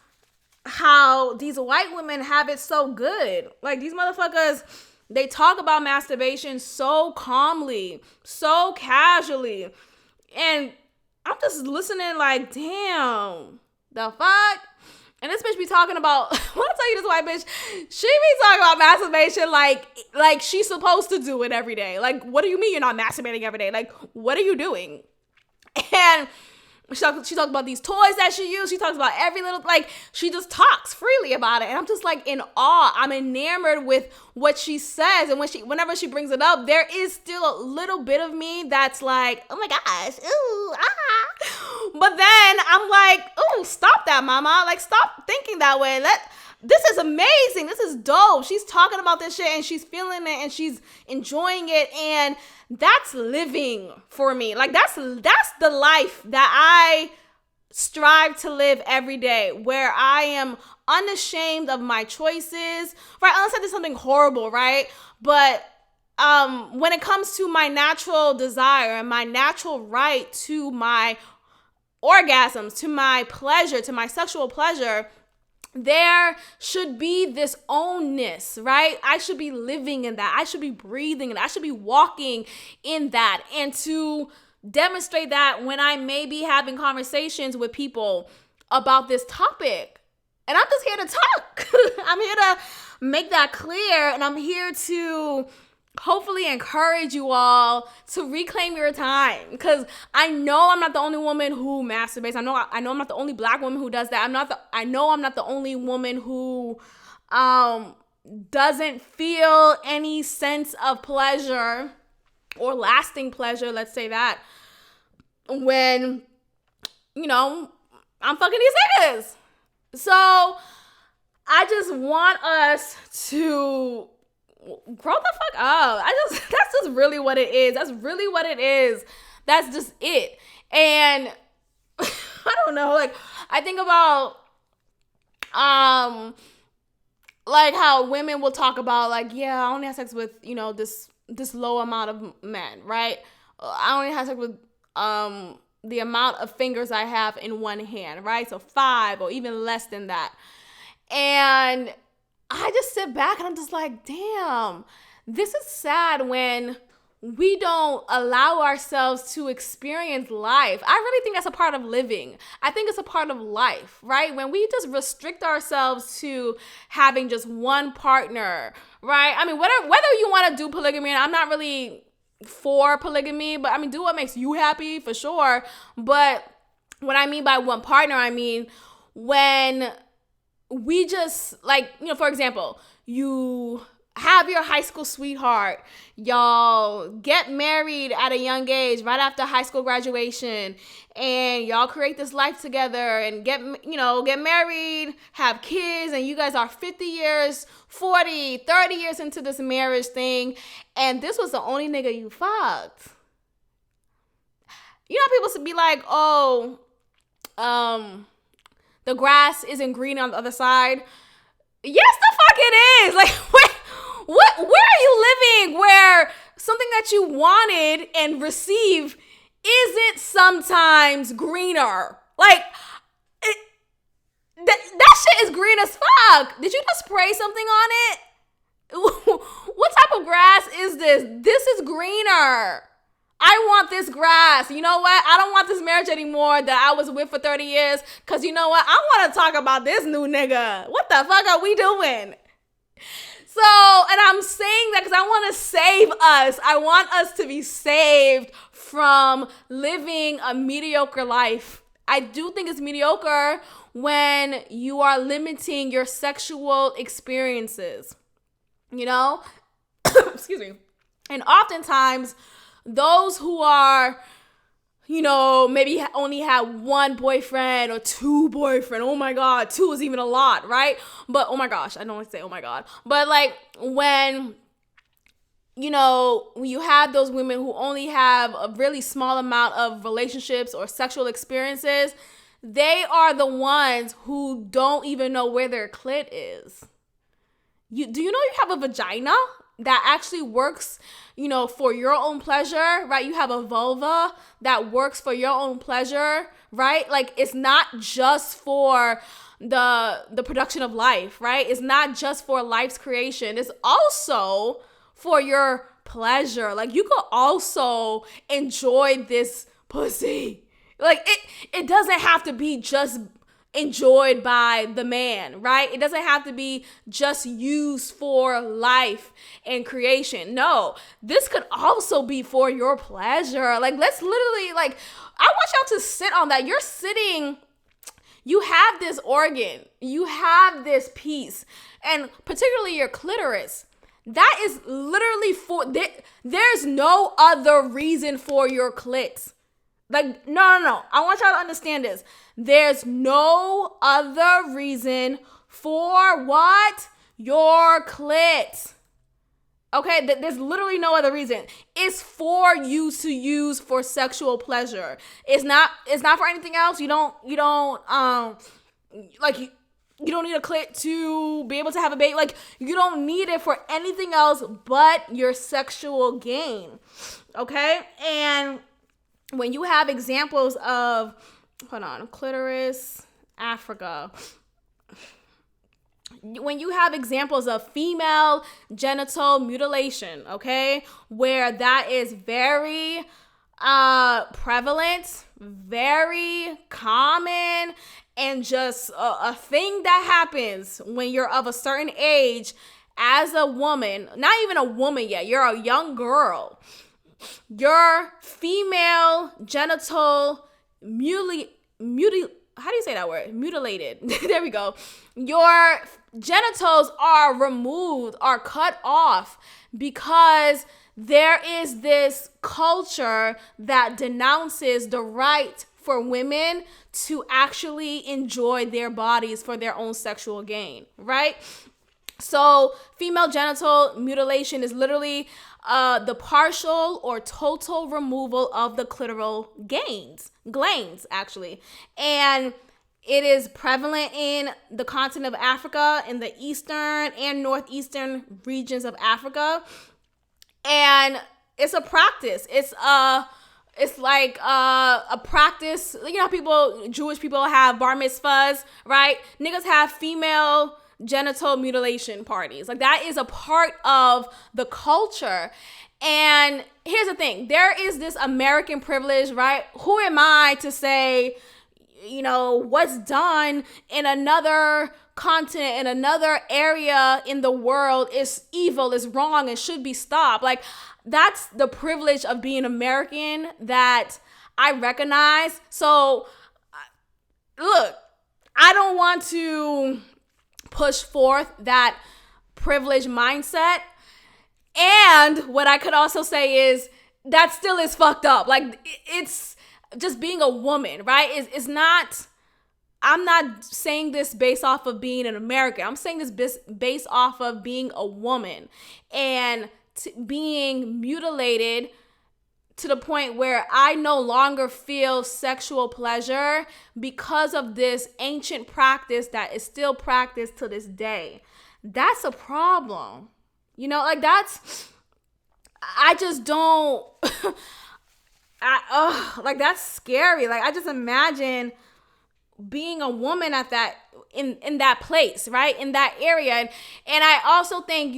how these white women have it so good. Like, these motherfuckers, they talk about masturbation so calmly, so casually. And I'm just listening like, damn, the fuck? And this bitch be talking about, when I tell you this white bitch, she be talking about masturbation like she's supposed to do it every day. Like, what do you mean you're not masturbating every day? Like, what are you doing? And she talks about these toys that she used. She talks about every little, like, she just talks freely about it. And I'm just like in awe. I'm enamored with what she says. And whenever she brings it up, there is still a little bit of me that's like, oh my gosh, ooh, ah. But then I'm like, ooh, stop that, mama. Like, stop thinking that way. This is amazing. This is dope. She's talking about this shit and she's feeling it and she's enjoying it. And that's living for me. Like, that's the life that I strive to live every day, where I am unashamed of my choices, right? Unless I did something horrible, right? But when it comes to my natural desire and my natural right to my orgasms, to my pleasure, to my sexual pleasure, there should be this ownness, right? I should be living in that. I should be breathing and I should be walking in that. And to demonstrate that when I may be having conversations with people about this topic. And I'm just here to talk. I'm here to make that clear. And I'm here to hopefully encourage you all to reclaim your time, because I know I'm not the only woman who masturbates. I know I'm not the only Black woman who does that. I know I'm not the only woman who doesn't feel any sense of pleasure or lasting pleasure, let's say that, when I'm fucking these niggas. So I just want us to grow the fuck up. That's just really what it is. That's really what it is. That's just it. And I don't know, like, I think about like how women will talk about, like, yeah, I only have sex with, this low amount of men, right? I only have sex with the amount of fingers I have in one hand, right? So 5 or even less than that. And I just sit back and I'm just like, damn, this is sad when we don't allow ourselves to experience life. I really think that's a part of living. I think it's a part of life, right? When we just restrict ourselves to having just one partner, right? I mean, whether you want to do polygamy, and I'm not really for polygamy, but I mean, do what makes you happy for sure. But what I mean by one partner, I mean when we just, like, for example, you have your high school sweetheart, y'all get married at a young age, right after high school graduation, and y'all create this life together and get married, have kids, and you guys are 50 years, 40, 30 years into this marriage thing, and this was the only nigga you fucked. People should be like, oh, the grass isn't green on the other side. Yes, the fuck it is. Like, where are you living where something that you wanted and received isn't sometimes greener? Like, that shit is green as fuck. Did you just spray something on it? What type of grass is this? This is greener. I want this grass. You know what? I don't want this marriage anymore that I was with for 30 years. Because you know what? I want to talk about this new nigga. What the fuck are we doing? So, and I'm saying that because I want to save us. I want us to be saved from living a mediocre life. I do think it's mediocre when you are limiting your sexual experiences. excuse me. And oftentimes, those who are, maybe only have one boyfriend or two boyfriend. Oh my God, two is even a lot, right? But oh my gosh, I don't want to say oh my God. But like when you have those women who only have a really small amount of relationships or sexual experiences, they are the ones who don't even know where their clit is. Do you know you have a vagina that actually works, for your own pleasure, right? You have a vulva that works for your own pleasure, right? Like, it's not just for the production of life, right? It's not just for life's creation. It's also for your pleasure. Like, you could also enjoy this pussy. Like, it doesn't have to be just enjoyed by the man, right? It doesn't have to be just used for life and creation. No, this could also be for your pleasure. Like, let's literally, like, I want y'all to sit on that. You have this organ, you have this piece, and particularly your clitoris. That is literally there's no other reason for your clit. Like, no. I want y'all to understand this. There's no other reason for what? Your clit. Okay? There's literally no other reason. It's for you to use for sexual pleasure. It's not for anything else. You don't need a clit to be able to have a baby. Like, you don't need it for anything else but your sexual gain. Okay? And when you have examples of, clitoris, Africa. When you have examples of female genital mutilation, okay, where that is very prevalent, very common, and just a thing that happens when you're of a certain age as a woman, not even a woman yet, you're a young girl. Your female genital how do you say that word? Mutilated. There we go. Your genitals are removed, are cut off because there is this culture that denounces the right for women to actually enjoy their bodies for their own sexual gain, right? So female genital mutilation is literally the partial or total removal of the clitoral glands actually. And it is prevalent in the continent of Africa, in the eastern and northeastern regions of Africa. And it's a practice. It's like a practice. You know, Jewish people have bar mitzvahs, right? Niggas have female genital mutilation parties. Like, that is a part of the culture. And here's the thing, there is this American privilege, right? Who am I to say, what's done in another continent, in another area in the world is evil, is wrong, and should be stopped? Like, that's the privilege of being American that I recognize. So look, I don't want to push forth that privileged mindset. And what I could also say is that still is fucked up. Like, it's just being a woman, right? It's not, I'm not saying this based off of being an American. I'm saying this based off of being a woman and being mutilated to the point where I no longer feel sexual pleasure because of this ancient practice that is still practiced to this day. That's a problem. Like, I just don't, like, that's scary. Like, I just imagine being a woman at that, in that place, right? In that area. And I also think,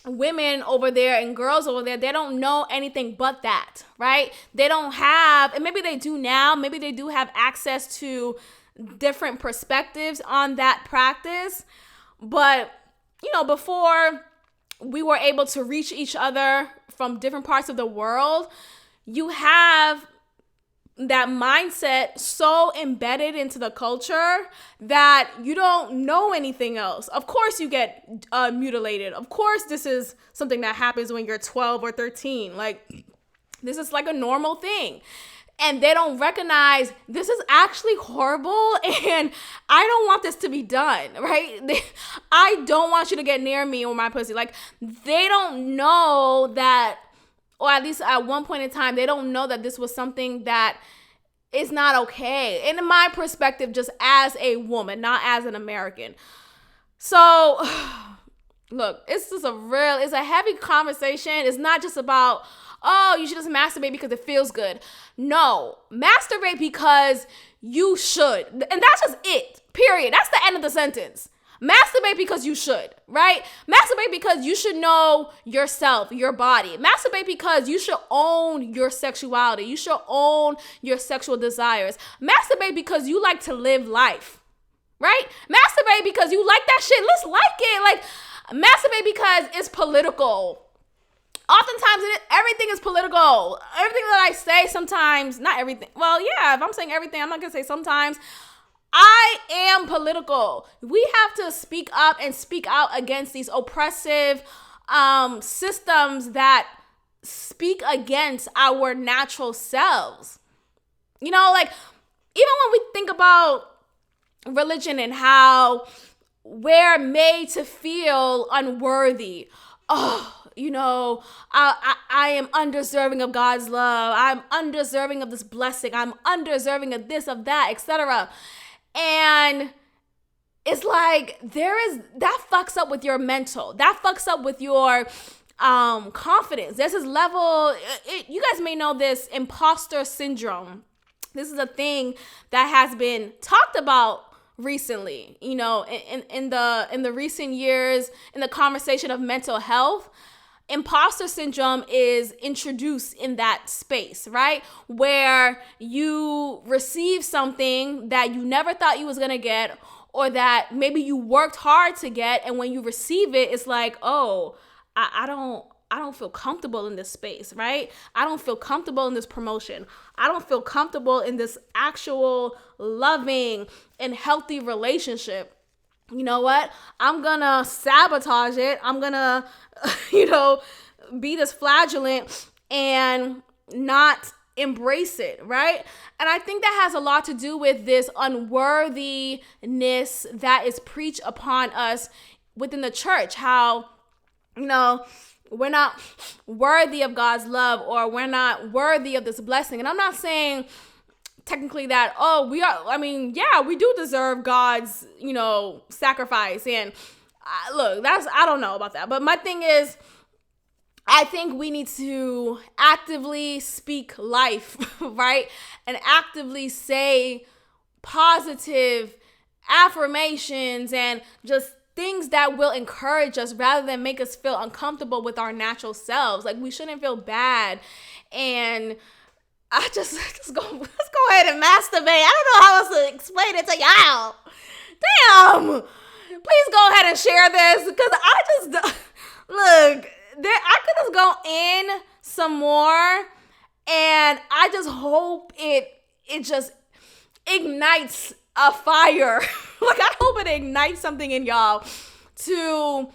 women over there and girls over there, they don't know anything but that, right? They don't have, and maybe they do now, maybe they do have access to different perspectives on that practice. But, before we were able to reach each other from different parts of the world, you have that mindset so embedded into the culture that you don't know anything else. Of course you get mutilated. Of course this is something that happens when you're 12 or 13. Like, this is like a normal thing. And they don't recognize this is actually horrible and I don't want this to be done, right? I don't want you to get near me or my pussy. Like, they don't know that, or at least at one point in time, they don't know that this was something that is not okay. And in my perspective, just as a woman, not as an American. So, look, it's a heavy conversation. It's not just about, oh, you should just masturbate because it feels good. No, masturbate because you should. And that's just it, period. That's the end of the sentence. Masturbate because you should, right? Masturbate because you should know yourself, your body. Masturbate because you should own your sexuality. You should own your sexual desires. Masturbate because you like to live life, right? Masturbate because you like that shit. Let's like it. Like, masturbate because it's political. Oftentimes, everything is political. Everything that I say sometimes, not everything. Well, yeah, if I'm saying everything, I'm not going to say sometimes. I am political. We have to speak up and speak out against these oppressive systems that speak against our natural selves. You know, like, even when we think about religion and how we're made to feel unworthy. Oh, you know, I am undeserving of God's love. I'm undeserving of this blessing. I'm undeserving of this, of that, etc. And it's like, that fucks up with your mental. That fucks up with your confidence. There's this level, you guys may know this, imposter syndrome. This is a thing that has been talked about recently, you know, in the recent years, in the conversation of mental health. Imposter syndrome is introduced in that space, right? Where you receive something that you never thought you was going to get, or that maybe you worked hard to get. And when you receive it, it's like, oh, I don't feel comfortable in this space, right? I don't feel comfortable in this promotion. I don't feel comfortable in this actual loving and healthy relationship. You know what? I'm gonna sabotage it. I'm gonna, be this flagellant and not embrace it, right? And I think that has a lot to do with this unworthiness that is preached upon us within the church. How, we're not worthy of God's love, or we're not worthy of this blessing. And I'm not saying technically that, we do deserve God's, sacrifice. And I don't know about that. But my thing is, I think we need to actively speak life, right? And actively say positive affirmations and just things that will encourage us rather than make us feel uncomfortable with our natural selves. Like, we shouldn't feel bad. And let's go ahead and masturbate. I don't know how else to explain it to y'all. Damn. Please go ahead and share this, because I could just go in some more, and I just hope it just ignites a fire. Like, I hope it ignites something in y'all to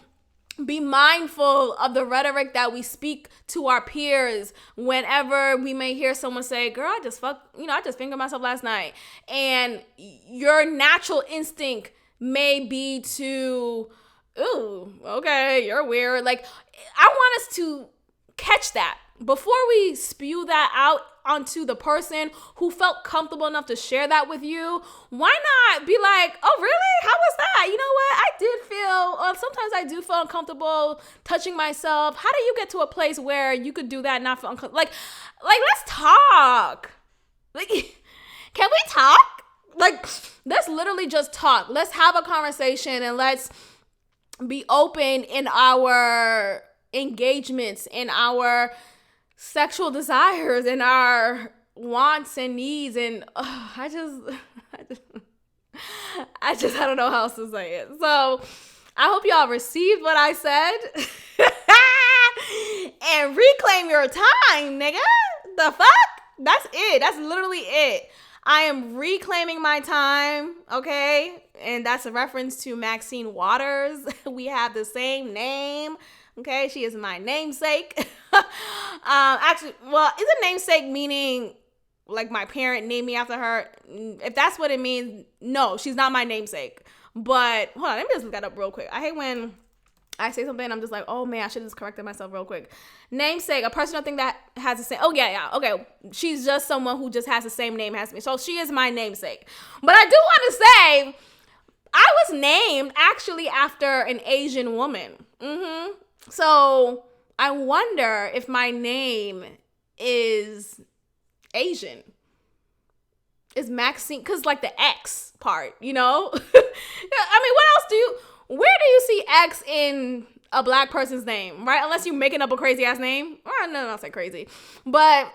be mindful of the rhetoric that we speak to our peers whenever we may hear someone say, girl, I just fingered myself last night. And your natural instinct may be to, ooh, okay, you're weird. Like, I want us to catch that before we spew that out onto the person who felt comfortable enough to share that with you. Why not be like, oh, really? How was that? You know what? Sometimes I do feel uncomfortable touching myself. How do you get to a place where you could do that and not feel uncomfortable? Like, let's talk. Like, can we talk? Like, let's literally just talk. Let's have a conversation, and let's be open in our engagements, in our sexual desires, and our wants and needs. And I don't know how else to say it. So I hope y'all received what I said and reclaim your time, nigga. The fuck? That's it. That's literally it. I am reclaiming my time, okay? And that's a reference to Maxine Waters. We have the same name, okay? She is my namesake. Actually, well, is a namesake meaning like my parent named me after her? If that's what it means, no, she's not my namesake. But hold on, let me just look that up real quick. I hate when I say something and I'm just like, oh man, I should have just corrected myself real quick. Namesake, a person or thing that has the same, oh yeah, okay. She's just someone who just has the same name as me. So she is my namesake. But I do want to say, I was named actually after an Asian woman. So I wonder if my name is Asian. Is Maxine, because like the X part, I mean, what else where do you see X in a black person's name, right? Unless you're making up a crazy ass name. Or no, not say crazy. But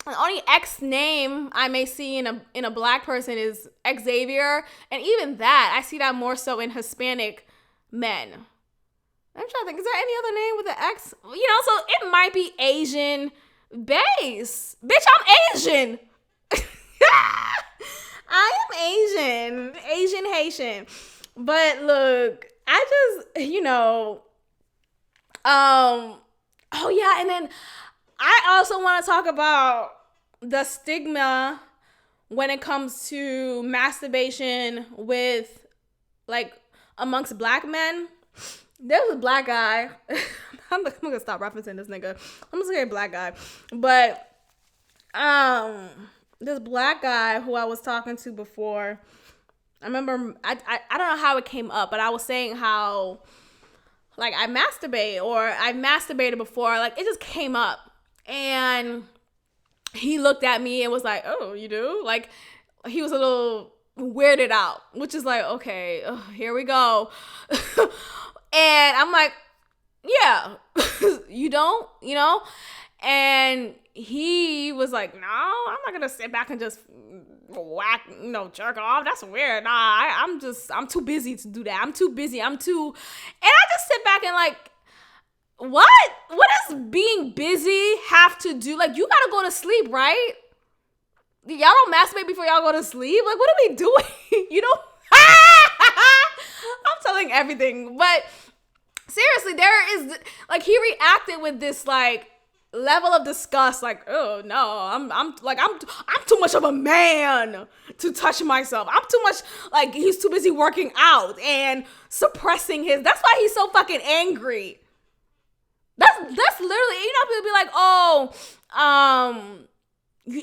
the only X name I may see in a black person is Xavier. And even that, I see that more so in Hispanic men. I'm trying to think, is there any other name with an X? So it might be Asian base. Bitch, I'm Asian. I am Asian Haitian. But look, I just, oh yeah, and then I also want to talk about the stigma when it comes to masturbation with, like, amongst black men. There was a black guy. I'm gonna stop referencing this nigga. I'm just gonna say black guy. But, this black guy who I was talking to before, I remember, I don't know how it came up, but I was saying how, like, I masturbate, or I masturbated before, like, it just came up, and he looked at me and was like, oh, you do? Like, he was a little weirded out, which is like, okay, here we go. And I'm like, yeah, you don't, and he was like, no, I'm not gonna sit back and just whack, jerk off. That's weird. Nah, I'm too busy to do that. I'm too busy. And I just sit back and like, what does being busy have to do? Like, you gotta go to sleep, right? Y'all don't masturbate before y'all go to sleep? Like, what are we doing? I'm telling everything. But seriously, there is, like, he reacted with this, like, level of disgust, like, oh no, I'm too much of a man to touch myself. I'm too much, like, he's too busy working out and suppressing that's why he's so fucking angry. That's literally, people be like, oh,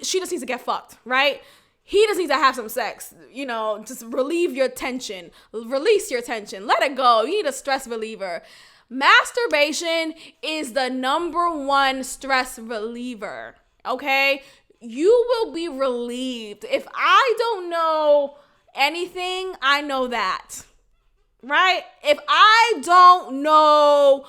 she just needs to get fucked, right? He just needs to have some sex, just relieve your tension, release your tension, let it go. You need a stress reliever. Masturbation is the number one stress reliever, okay? You will be relieved. If I don't know anything, I know that, right? If I don't know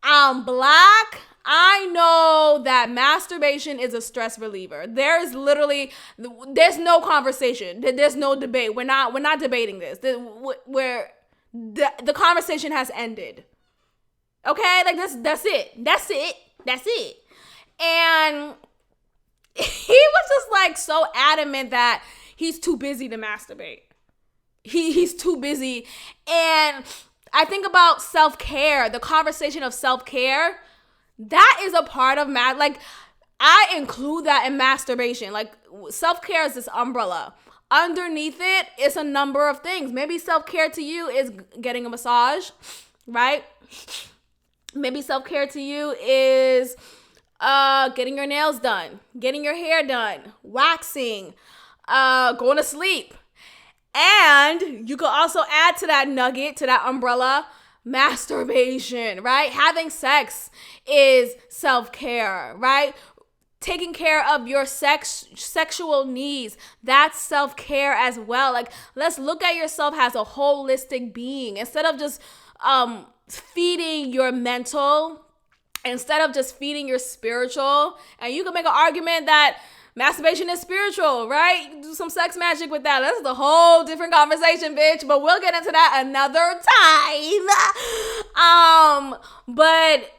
I'm black, I know that masturbation is a stress reliever. There's no conversation. There's no debate. We're not debating this. The conversation has ended. Okay, like that's it. And he was just like so adamant that he's too busy to masturbate. He's too busy. And I think about self-care, the conversation of self-care, that is a part of like, I include that in masturbation. Like, self-care is this umbrella. Underneath it is a number of things. Maybe self-care to you is getting a massage, right? Maybe self-care to you is getting your nails done, getting your hair done, waxing, going to sleep. And you could also add to that nugget, to that umbrella, masturbation, right? Having sex is self-care, right? Taking care of your sexual needs, that's self-care as well. Like, let's look at yourself as a holistic being instead of just feeding your mental, instead of just feeding your spiritual. And you can make an argument that masturbation is spiritual, right? You can do some sex magic with that. That's a whole different conversation, bitch. But we'll get into that another time. But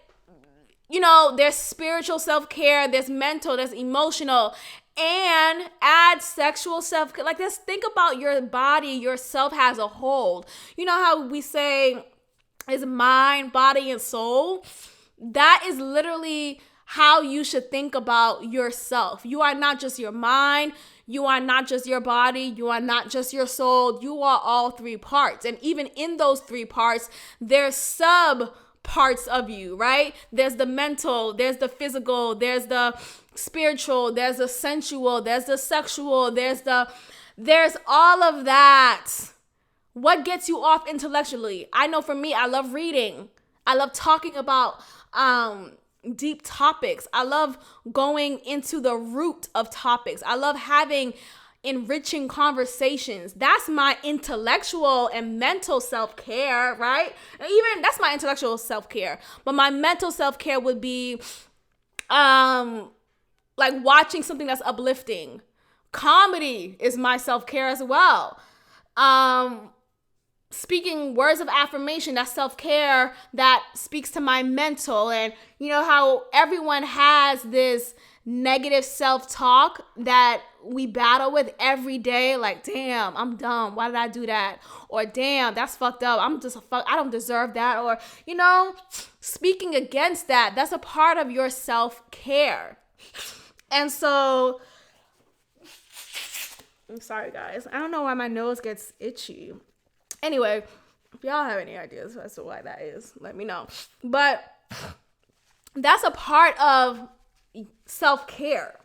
there's spiritual self-care, there's mental, there's emotional. and add sexual self-care. Like, just think about your body, yourself as a whole. You know how we say is mind, body, and soul? That is literally how you should think about yourself. You are not just your mind. You are not just your body. You are not just your soul. You are all three parts. And even in those three parts, there's sub parts of you, right? There's the mental, there's the physical, there's the spiritual, there's the sensual, there's the sexual, there's all of that. What gets you off intellectually? I know for me, I love reading. I love talking about deep topics. I love going into the root of topics. I love having enriching conversations. That's my intellectual and mental self-care, right? Even that's my intellectual self-care. But my mental self-care would be like watching something that's uplifting. Comedy is my self-care as well. Speaking words of affirmation, that's self-care that speaks to my mental. And you know how everyone has this negative self-talk that we battle with every day, like, damn, I'm dumb, why did I do that? Or damn, that's fucked up, I don't deserve that. Or, you know, speaking against that, that's a part of your self-care. And so, I'm sorry guys, I don't know why my nose gets itchy. Anyway, if y'all have any ideas as to why that is, let me know. But that's a part of self-care.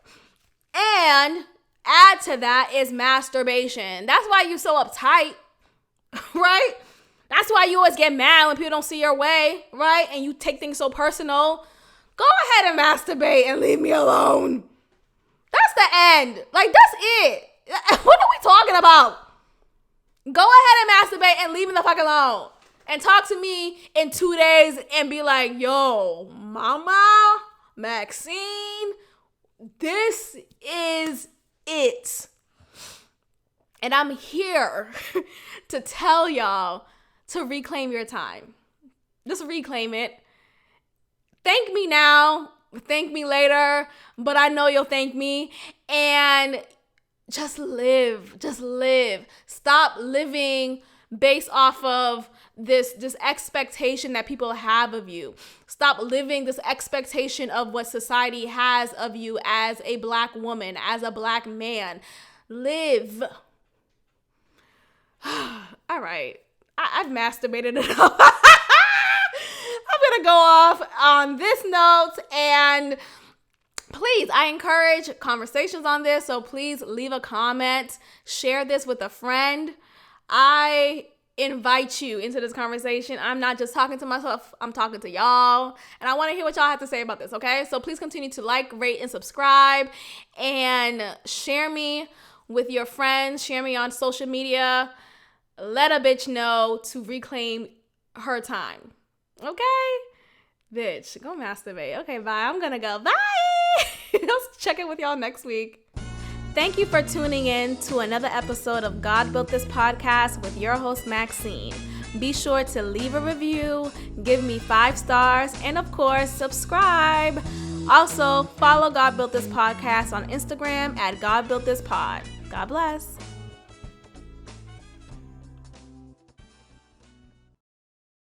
And add to that is masturbation. That's why you're so uptight, right? That's why you always get mad when people don't see your way, right? And you take things so personal. Go ahead and masturbate and leave me alone. That's the end. Like, that's it. What are we talking about? Go ahead and masturbate and leave me the fuck alone. And talk to me in 2 days and be like, yo, mama, Maxine, this is it. And I'm here to tell y'all to reclaim your time. Just reclaim it. Thank me now. Thank me later. But I know you'll thank me. And just live. Just live. Stop living based off of this expectation that people have of you. Stop living this expectation of what society has of you as a Black woman, as a Black man. Live. All right. I've masturbated enough. I'm going to go off on this note, and please, I encourage conversations on this, so please leave a comment, share this with a friend. I invite you into this conversation. I'm not just talking to myself, I'm talking to y'all, and I want to hear what y'all have to say about this, okay? So please continue to like, rate, and subscribe, and share me with your friends, share me on social media. Let a bitch know to reclaim her time, okay? Bitch, go masturbate. Okay, bye. I'm gonna go. Bye. I'll check in with y'all next week. Thank you for tuning in to another episode of God Built This Podcast with your host, Maxine. Be sure to leave a review, give me 5 stars, and of course, subscribe. Also, follow God Built This Podcast on Instagram at God Built This Pod. God bless.